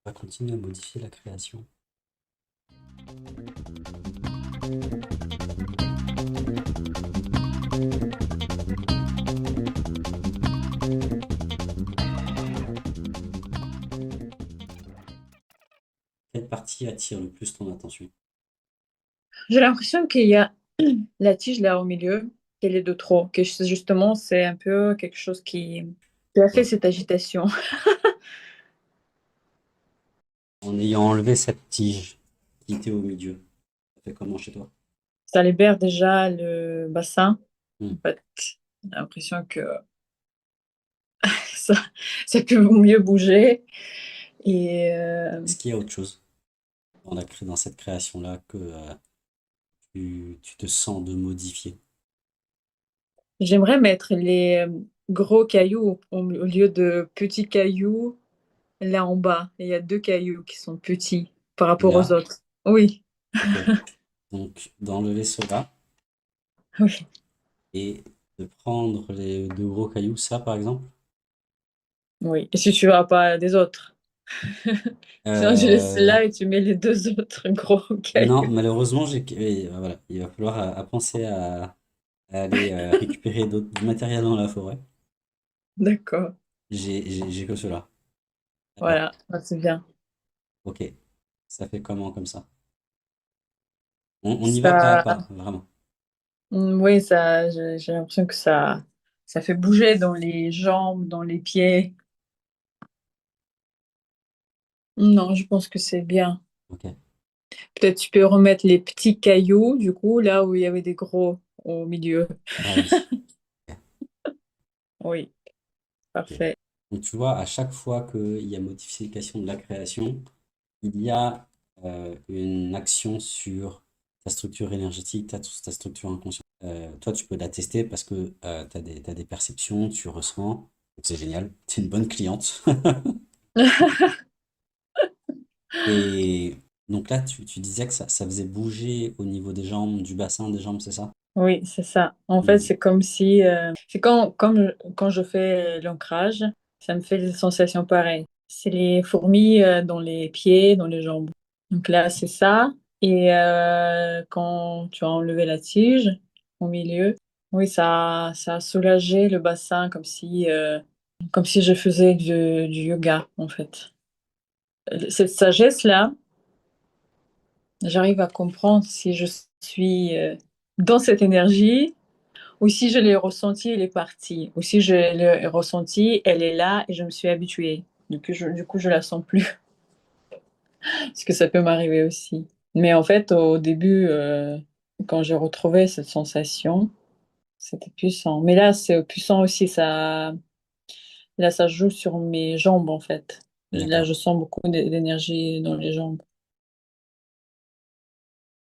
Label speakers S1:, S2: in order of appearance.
S1: On va continuer à modifier la création. Quelle partie attire le plus ton attention?
S2: J'ai l'impression qu'il y a la tige là au milieu, qu'elle est de trop, que justement c'est un peu quelque chose qui a fait
S1: Ouais.
S2: cette agitation.
S1: En ayant enlevé cette tige qui était au milieu, ça fait comment chez toi?
S2: Ça libère déjà le bassin.
S1: Hmm.
S2: En fait, j'ai l'impression que ça, ça peut mieux bouger. Et
S1: Est-ce qu'il y a autre chose dans cette création-là que tu te sens de modifier?
S2: j'aimerais mettre les gros cailloux au lieu de petits cailloux là en bas. Il y a deux cailloux qui sont petits par rapport aux
S1: Là,
S2: autres. Oui,
S1: ok. Donc d'enlever cela
S2: oui.
S1: et de prendre les deux gros cailloux, ça par exemple.
S2: Oui. Et si tu vas pas des autres. Sinon, je laisse
S1: Euh,
S2: là et tu mets les deux autres gros
S1: non,
S2: cailloux.
S1: malheureusement, voilà, il va falloir penser à aller récupérer du matériel dans la forêt.
S2: D'accord.
S1: J'ai que cela. Alors,
S2: Voilà, ah, c'est bien.
S1: ok, ça fait comment comme ça? On y va pas à
S2: Ça,
S1: pas, vraiment.
S2: oui, ça, j'ai l'impression que ça fait bouger dans les jambes, dans les pieds. Non, je pense que c'est bien.
S1: Ok.
S2: Peut-être tu peux remettre les petits cailloux, du coup, là où il y avait des gros au milieu.
S1: Ah oui. Ok.
S2: Oui,
S1: Ok.
S2: parfait.
S1: Donc tu vois, à chaque fois qu'il y a modification de la création, il y a une action sur ta structure énergétique, ta structure inconsciente. Toi, tu peux la tester parce que t'as des perceptions, tu ressens. Donc c'est génial, tu es une bonne cliente. Et donc là, tu disais que ça faisait bouger au niveau des jambes, du bassin des jambes, c'est ça?
S2: Oui, c'est ça. En fait,
S1: Hmm.
S2: c'est comme si, c'est quand je fais l'ancrage, ça me fait des sensations pareilles. C'est les fourmis dans les pieds, dans les jambes. Donc là, c'est ça. Et quand tu as enlevé la tige au milieu, oui, ça a soulagé le bassin comme si je faisais du yoga, en fait. Cette sagesse-là, j'arrive à comprendre si je suis dans cette énergie ou si je l'ai ressentie, elle est partie. Ou si je l'ai ressentie, elle est là et je me suis habituée. Du coup, je la sens plus. Parce que ça peut m'arriver aussi. Mais en fait, au début, quand j'ai retrouvé cette sensation, c'était puissant. Mais là, c'est puissant aussi. Là, ça joue sur mes jambes, en fait. Là,
S1: D'accord.
S2: je sens beaucoup d'énergie dans les jambes.